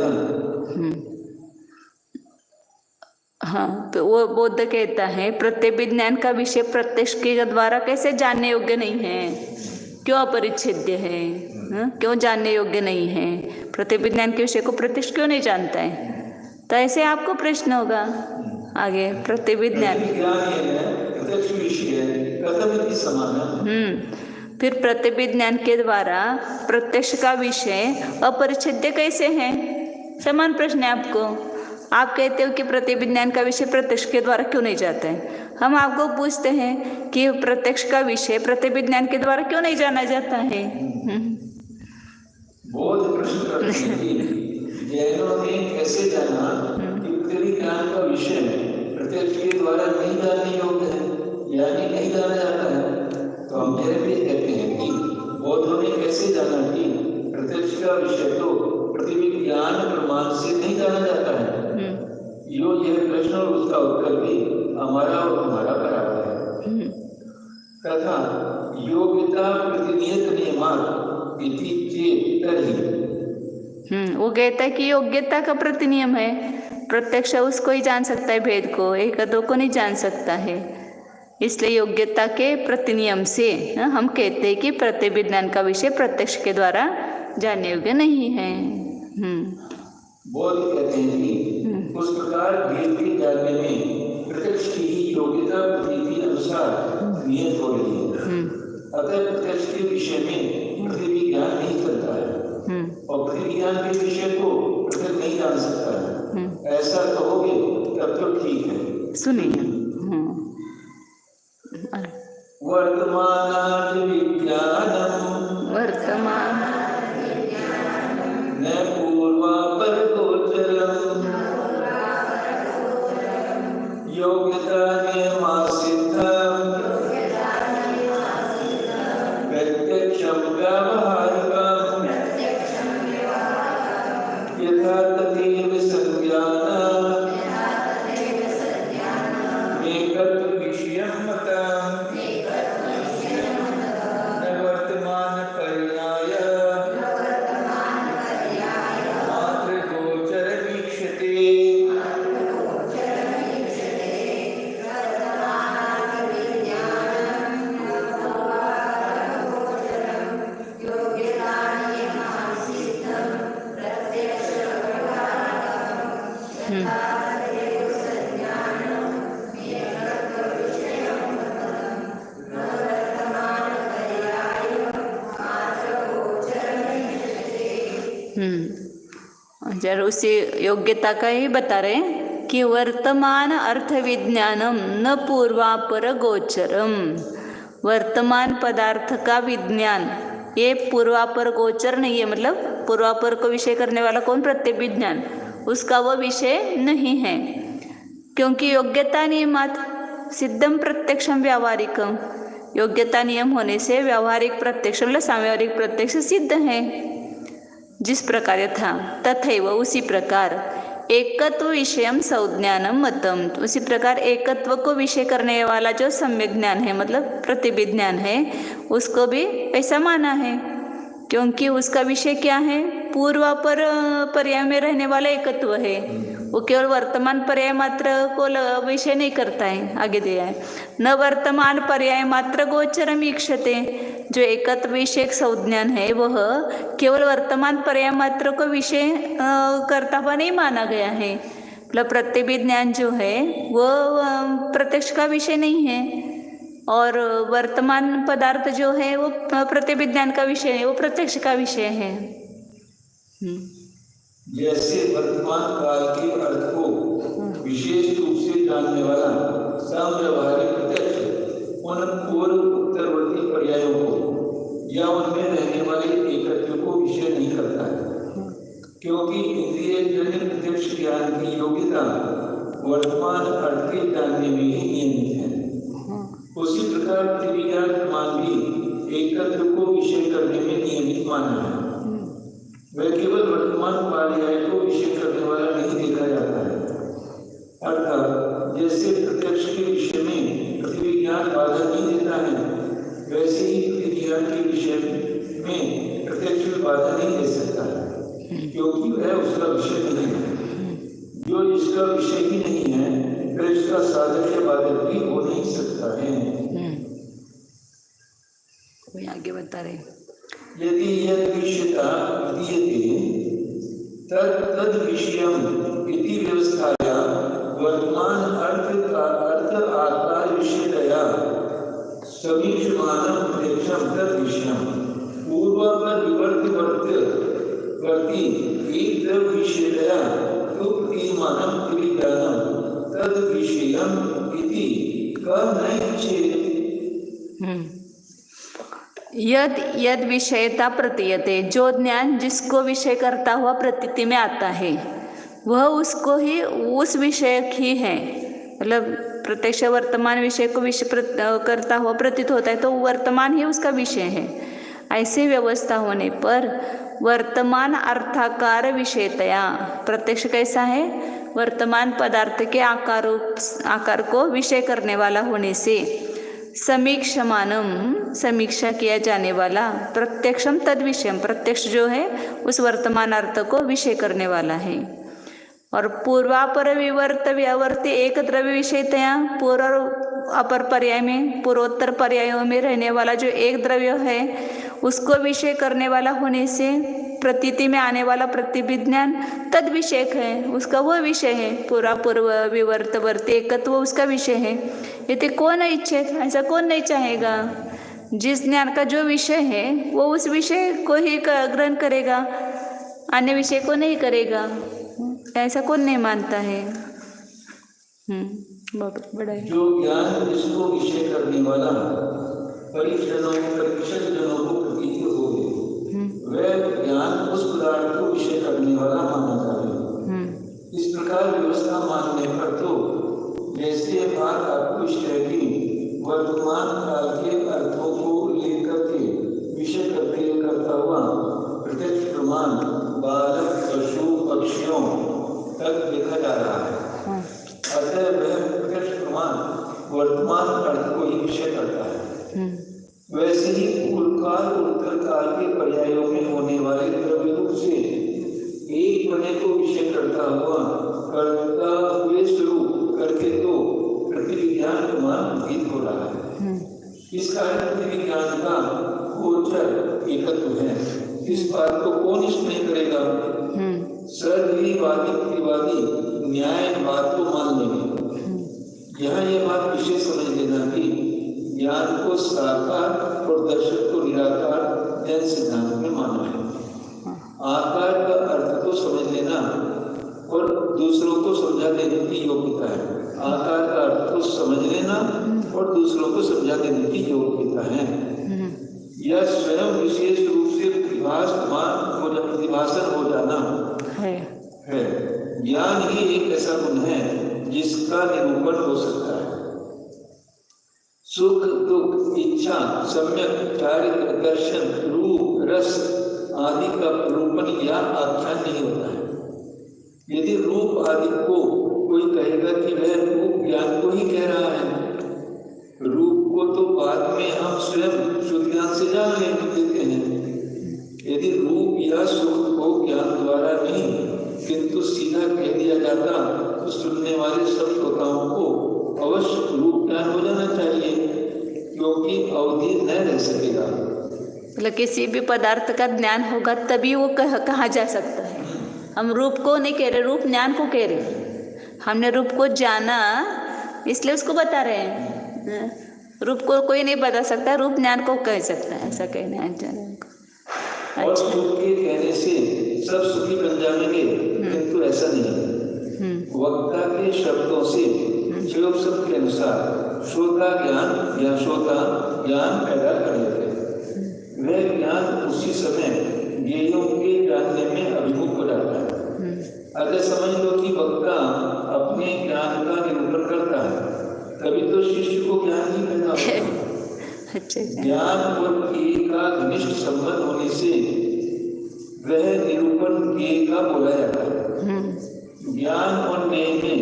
हाँ, तो वो बौद्ध कहता है प्रतिविज्ञान का विषय प्रत्यक्ष के द्वारा कैसे जानने योग्य नहीं है, क्यों अपरिच्छेद्य है, क्यों जानने योग्य नहीं है, प्रतिविज्ञान के विषय को प्रत्यक्ष क्यों नहीं जानता है। तो ऐसे आपको प्रश्न होगा आगे, प्रतिविज्ञान प्रत्यक्ष विषय कथम इति समानः। फिर प्रतिविज्ञान के द्वारा प्रत्यक्ष का विषय अपरिच्छेद्य कैसे है, समान प्रश्न है आपको। आप कहते हो कि प्रतिविज्ञान का विषय प्रत्यक्ष के द्वारा क्यों नहीं जाता है, हम आपको पूछते हैं कि प्रत्यक्ष का विषय प्रतिविज्ञान के द्वारा क्यों नहीं जाना जाता है। बहुत प्रश्न करते हैं कि जैनों ने कैसे जाना कि प्रतिविज्ञान का विषय प्रत्यक्ष के द्वारा नहीं जानने योग्य है, यानी नहीं जाना जाता है। तो हम यह भी कहते हैं कि बौद्धों ने कैसे जाना कि प्रत्यक्ष का विषय तो प्रतिविज्ञान प्रमाण से नहीं जाना जाता है। यह प्रश्न और उसका उत्तर भी हमारा और तुम्हारा बराबर है। तथा योग्यता प्रतिनियत नियमात इति चेत तर्हि। वो कहता है कि योग्यता का प्रतिनियम है, प्रत्यक्ष उसको ही जान सकता है भेद को, एक दो को नहीं जान सकता है। इसलिए योग्यता के प्रतिनियम से हम कहते हैं कि प्रतिविज्ञान का विषय प्रत्यक्ष के द्वारा जानने योग्य नहीं है। बौद्ध कहते हैं कि उस प्रकार भेद के जानने में प्रत्यक्ष की ही योग्यता प्रतीति अनुसार नियत हो रही है। अतः प्रत्यक्ष के विषय में प्रतिविज्ञान नहीं करता है और प्रतिविज्ञान के विषय को प्रत्यक्ष नहीं जान सकता है। ऐसा कहोगे तब तो ठीक है। सुनिए, वर्तमानात् विज्ञानम् वर्तमान न पूर्वापर गोचरम् योग्यता नियमासिद्धम् प्रत्यक्षं व्यावहारिकम् यथा तथैव संज्ञानम् एकत्व विषयं मतम् जरा उसी योग्यता का ही बता रहे हैं कि वर्तमान अर्थ विज्ञानम न पूर्वापर गोचरम। वर्तमान पदार्थ का विज्ञान ये पूर्वापर गोचर नहीं है, मतलब पूर्वापर को विषय करने वाला कौन, प्रतिविज्ञान, उसका वो विषय नहीं है। क्योंकि योग्यता नियमात सिद्धम प्रत्यक्षम व्यावहारिकम, योग्यता नियम होने से व्यावहारिक प्रत्यक्ष मतलब सांव्यावहारिक प्रत्यक्ष सिद्ध है। जिस प्रकार था तथैव उसी प्रकार एकत्व विषयम संज्ञानम मतम, उसी प्रकार एकत्व को विषय करने वाला जो सम्यक ज्ञान है मतलब प्रतिविज्ञान है उसको भी ऐसा माना है। क्योंकि उसका विषय क्या है, पूर्वापर पर्याय में रहने वाला एकत्व है, वो केवल वर्तमान पर्याय मात्र को विषय नहीं करता है। आगे दिया है न वर्तमान पर्याय मात्र गोचरम ईक्षते, जो एकत्व विषयक संज्ञान है वह केवल वर्तमान पर्याय मात्र को विषय करता हुआ नहीं माना गया है। मतलब प्रतिविज्ञान जो है वो प्रत्यक्ष का विषय नहीं है और वर्तमान पदार्थ जो है वो प्रतिविज्ञान का विषय है, वो प्रत्यक्ष का विषय है। जैसे वर्तमान काल के अर्थ को विशेष रूप से जानने वाला समव्यवहारिक प्रत्यक्ष उन पूर्व उत्तरवर्ती पर्यायों को या उनमें रहने वाले एकत्व को विषय नहीं करता है, क्योंकि इंद्रिय जन्य प्रत्यक्ष ज्ञान की योग्यता वर्तमान अर्थ के जानने में ही नियमित है। उसी प्रकार त्रिविज्ञान प्रमाण भी एकत्व को विषय करने में नियमित माना है। वह केवल वर्तमान पर्याय को विषय करने वाला नहीं देखा जाता है। अर्थात जैसे प्रत्यक्ष के विषय में प्रतिविज्ञान बाधा नहीं देता है, वैसे ही प्रतिविज्ञान के विषय में प्रत्यक्ष भी बाधा नहीं दे सकता है, क्योंकि वह उसका विषय नहीं है। जो जिसका विषय ही नहीं है, वह उसका साधक या बाधक भी हो नहीं सकता है। कोई आगे बता रहे, यदि यद विषयता विद्यते तद विषयम इति व्यवस्थाया वर्तमान अर्थ आकार विषयतया समीक्षमानं प्रेक्षम तद विषयम पूर्वापर वर्ति एक द्रव विषयतया तो प्रतिमानं त्रिविज्ञानं तद विषयम इति कनैच्छेत्। यद यद विषयता प्रतीयते, जो ज्ञान जिसको विषय करता हुआ प्रतीति में आता है वह उसको ही उस विषय ही है। मतलब प्रत्यक्ष वर्तमान विषय को विषय करता हुआ प्रतीत होता है तो वर्तमान ही उसका विषय है। ऐसी व्यवस्था होने पर वर्तमान अर्थाकार विषयतया, प्रत्यक्ष कैसा है, वर्तमान पदार्थ के आकार को विषय करने वाला होने से समीक्षमानम, समीक्षा किया जाने वाला, प्रत्यक्षम तद विषयम, प्रत्यक्ष जो है उस वर्तमान अर्थ को विषय करने वाला है। और पूर्वापर विवर्त व्यावर्ती एक द्रव्य विषयतया, पूर्व और अपर पर्याय में, पूर्वोत्तर पर्यायों में रहने वाला जो एक द्रव्य है उसको विषय करने वाला होने से प्रतीति में आने वाला प्रतिविज्ञान तद विषयक है, उसका वह विषय है। पूरा पूर्व विवर्त वर्ती एकत्व उसका विषय है। यदि कौन इच्छे, ऐसा कौन नहीं चाहेगा। जिस ज्ञान का जो विषय है वो उस विषय को ही ग्रहण करेगा, अन्य विषय को नहीं करेगा। ऐसा कौन नहीं मानता है। बहुत बड़ा है। जो ज्ञान जिसको विषय करने वाला परीक्षण जनों को प्रतीत हो, वह ज्ञान उस पदार्थ को विषय करने वाला माना जाए। इस प्रकार व्यवस्था मानने पर तो जैसे बात आपको इष्ट है कि वर्तमान काल के अर्थों को उल्लेख करके विषय करता हुआ प्रत्यक्ष प्रमाण बालक पशु पक्षियों तक देखा जा रहा है। अतः वह प्रत्यक्ष प्रमाण वर्तमान अर्थ को ही विषय करता है। वैसे ही पूर्व काल उत्तर काल के पर्यायों में होने वाले द्रव्य रूप से एक बने को विषय करता हुए स्वरूप करके तो प्रतिविज्ञान प्रमाण प्रतीत हो रहा है। इस कारण प्रतिविज्ञान का गोचर एकत्व है। इस बात को कौन इष्ट नहीं करेगा। सर्ववादी प्रतिवादी न्याय बात को मान लेंगे। यहाँ यह बात विशेष समझ लेना कि ज्ञान को साकार और दर्शक को निराकार जैन सिद्धांत में माना है। आकार का अर्थ को समझ लेना और दूसरों को समझा देने की योग्यता है। आकार का अर्थ को समझ लेना और दूसरों को समझा देने की योग्यता है। यह स्वयं विशेष रूप से प्रतिभासन हो जाना है। ज्ञान ही एक ऐसा गुण है जिसका निरूपण हो सकता है। सुख दुख इच्छा सम्यक चारित्र दर्शन रूप रस आदि का रूपण या आख्यान नहीं होता है। यदि रूप आदि को कोई कहेगा कि वह रूप ज्ञान को ही कह रहा है, रूप को तो बाद में हम स्वयं शुद्ध ज्ञान से जान लेते हैं। यदि रूप या सुख को ज्ञान द्वारा नहीं किंतु सीधा कह दिया जाता तो सुनने वाले सब श्रोताओं को अवश्य रूप ज्ञान हो जाना चाहिए, क्योंकि अवधि न रह सकेगा। मतलब किसी भी पदार्थ का ज्ञान होगा तभी वो कहा जा सकता है। हम रूप को नहीं कह रहे, रूप ज्ञान को कह रहे। हमने रूप को जाना इसलिए उसको बता रहे हैं। रूप को कोई नहीं बता सकता, रूप ज्ञान को कह सकता है, ऐसा कहना है जाने को। और सुख के कहने से सब सुखी बन जाएंगे, किंतु ऐसा नहीं। वक्ता के शब्दों से श्लोक शब्द के अनुसार श्रोता ज्ञान या श्रोता ज्ञान पैदा कर लेते हैं। वह ज्ञान उसी समय ज्ञेयों के जानने में अभिमुख हो जाता है। अगर समझ लो कि वक्ता अपने ज्ञान का निरूपण करता है, तभी तो शिष्य को ज्ञान ही पैदा होगा। अच्छा अच्छा। ज्ञान और क्रिय का घनिष्ठ संबंध होने से वह निरूपण क्रिय का बोला जाता है। ज्ञान और न्याय में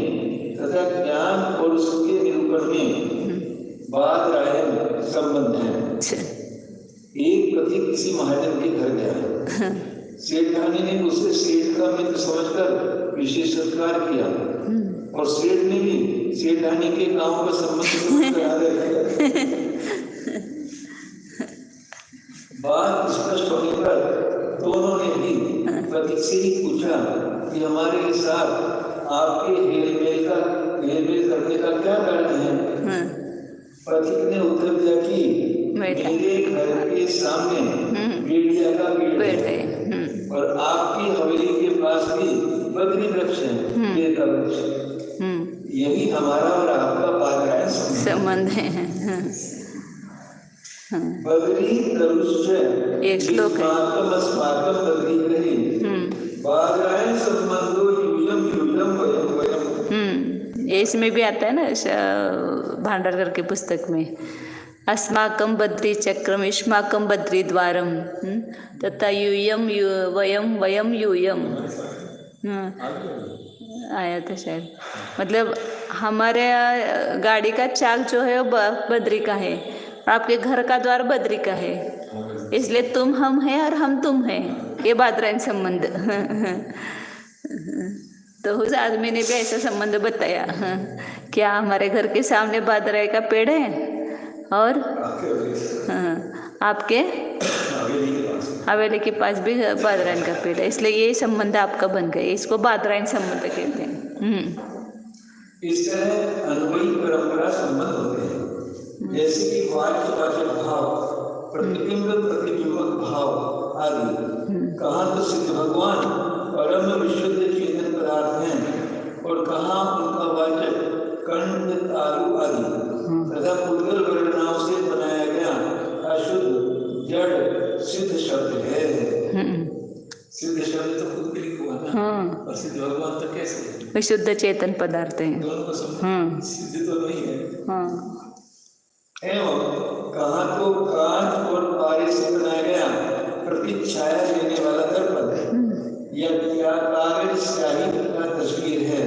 तथा ज्ञान और उसके निरूपण में बादरायण संबंध है। अच्छा। एक पति किसी महाजन के घर गया। सेठानी ने उसे सेठ का मित्र समझकर विशेष सत्कार किया और सेठ ने भी सेठानी के गांव का संबंध समझकर आदर किया। बात स्पष्ट होने पर दोनों ने भी पति से ही पूछा कि हमारे साथ आपके हेलमेल करने का क्या कारण है। पथिक ने उत्तर दिया कि मेरे घर के सामने भेड़िया का पेड़ है और आपकी हवेली के पास भी बद्री वृक्ष है, पेड़ का वृक्ष। यही हमारा और आपका बादरायण संबंध है। बद्री तरुश्च एक श्लोक है। अस्माकं बद्री कही बादरायण संबंधो यूयम यूयम वयम वयम। इसमें भी आता है ना भांडारकर की पुस्तक में, अस्माकं बद्री चक्रम युष्माकं बद्री द्वारम तथा यूयम वयम वयम यूयम। आया था शायद। मतलब हमारे गाड़ी का चाल जो है वो बद्री का है, आपके घर का द्वार बद्री का है, इसलिए तुम हम हैं और हम तुम हैं, ये बादरायण संबंध। तो उस आदमी ने भी ऐसा संबंध बताया। क्या हमारे घर के सामने बादराय का पेड़ है और आपके हवेली के पास भी बादरायण का पेड़ है, इसलिए ये संबंध आपका बन गया, इसको बादरायण संबंध कहते हैं। इस तरह अन्वयी परंपरा संबंध होते हैं, जैसे कि वाच्यवाचक भाव, प्रतिबिंब प्रतिबिंबक भाव आदि। कहाँ तो सिद्ध भगवान परम विशुद्ध चेतन पदार्थ हैं और कहाँ उनका वाचक कंठ तालु आदि तथा पुद्गल वर्णनाओं से बनाया गया अशुद्ध जड़ सिद्ध शब्द है। सिद्ध शब्द तो खुद के लिए हुआ ना, और सिद्ध भगवान तो कैसे विशुद्ध चेतन पदार्थ है, दोनों को सिद्ध तो नहीं है। एवं कहाँ तो कांच और पारे से बनाया गया प्रतिछाया देने वाला दर्पण या क्या कागज स्याही का तस्वीर है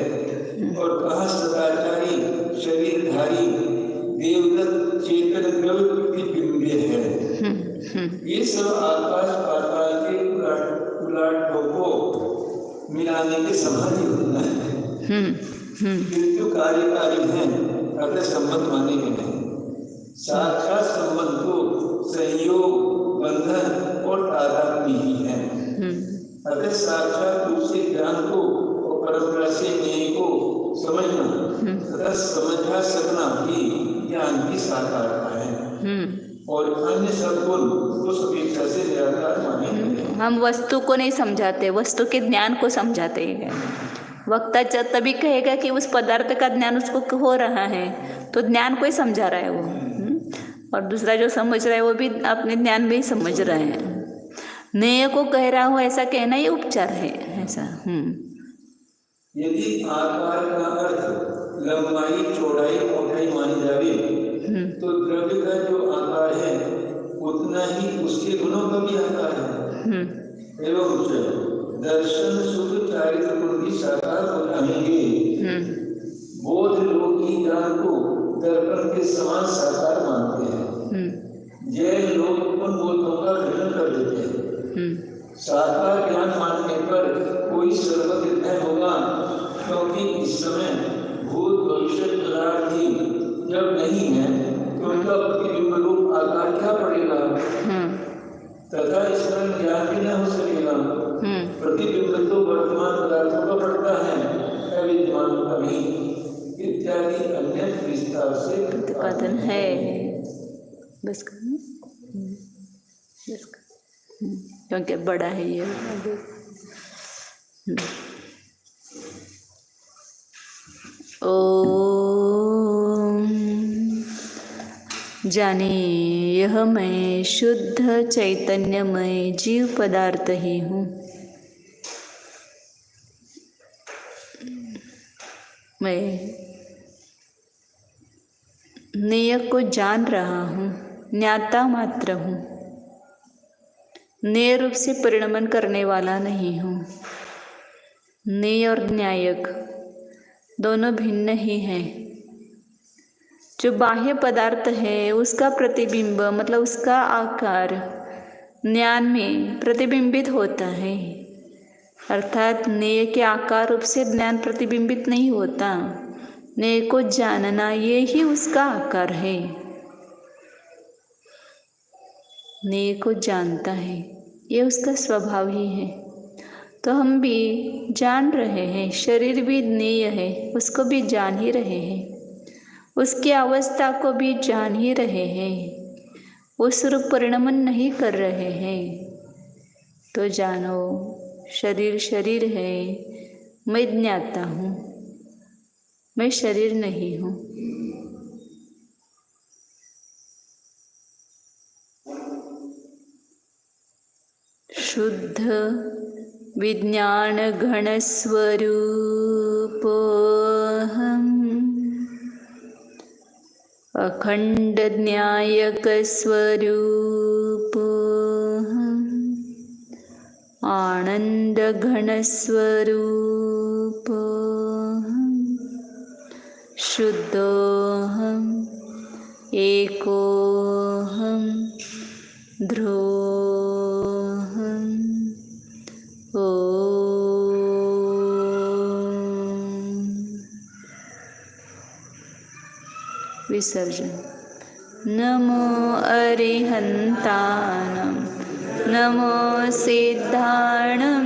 और कहाँ सदाचारी शरीरधारी देवदत्त चेतन द्रव्य प्रतिबिंब है। ये सब आकाश पाताल के उलाटों को मिलाने के समाधि होता है, किंतु कार्यकारी है, अतः संबंध माने गए हैं। साक्षात संबंध को संयोग बंधन और तादात्म्य ही है। अतः साक्षात रूप से ज्ञान को और परंपरा से न्याय को समझना तथा समझा सकना भी ज्ञान की साकारता है और अन्य सब गुण उस अपेक्षा से निराकार माने। हम वस्तु को नहीं समझाते, वस्तु के ज्ञान को समझाते हैं। वक्ता तभी कहेगा कि उस पदार्थ का ज्ञान उसको हो रहा है, तो ज्ञान को ही समझा रहा है वो। और दूसरा जो समझ रहा है वो भी अपने ज्ञान में ही समझ रहा है। नए को कह रहा हो ऐसा कहना ये उपचार है ऐसा। यदि आकार का अर्थ लंबाई चौड़ाई मोटाई मानी जावे तो द्रव्य का जो आकार है उतना ही उसके गुणों का भी आकार है। एवं दर्शन सुख चारित्र गुण भी साकार हो जाएंगे। बोध लोग ही ज्ञान को दर्पण के समान साकार मानते हैं। जैन लोग उन बोधों का खंडन कर देते हैं। साकार ज्ञान मानने पर कोई सर्वज्ञ होगा, क्योंकि इस समय भूत भविष्य पदार्थ ही जब नहीं है तो उनका प्रतिबिंब रूप आकार क्या पड़ेगा तथा इसमें ज्ञान भी न हो सकेगा। प्रतिबिंब तो वर्तमान पदार्थों का पड़ता है, अविद्यमान का नहीं, इत्यादि अन्य विस्तार से प्रतिपादन है। बस क्योंकि बड़ा है ये। ओम जाने यह मैं शुद्ध चैतन्यमय जीव पदार्थ ही हूँ। मैं नियत को जान रहा हूँ। ज्ञाता मात्र हूँ, न्याय रूप से परिणमन करने वाला नहीं हूँ। न्याय और न्यायक दोनों भिन्न ही हैं। जो बाह्य पदार्थ है उसका प्रतिबिंब मतलब उसका आकार ज्ञान में प्रतिबिंबित होता है, अर्थात न्याय के आकार रूप से ज्ञान प्रतिबिंबित नहीं होता। न्याय को जानना ये ही उसका आकार है, न्याय को जानता है, ये उसका स्वभाव ही है। तो हम भी जान रहे हैं, शरीर भी न्याय है, उसको भी जान ही रहे हैं, उसकी अवस्था को भी जान ही रहे हैं, उस रूप परिणमन नहीं कर रहे हैं। तो जानो शरीर शरीर है, मैं ज्ञाता हूँ, मैं शरीर नहीं हूँ। शुद्ध विज्ञान घन स्वरूपोऽहम्, अखंड न्यायक स्वरूपोऽहम्, आनंद घन स्वरूपोऽहम्, शुद्धोऽहम्, एकोऽहम्, ध्रुवोऽहम्। विसर्जन। नमो अरिहन्तानं, नमो सिद्धाणं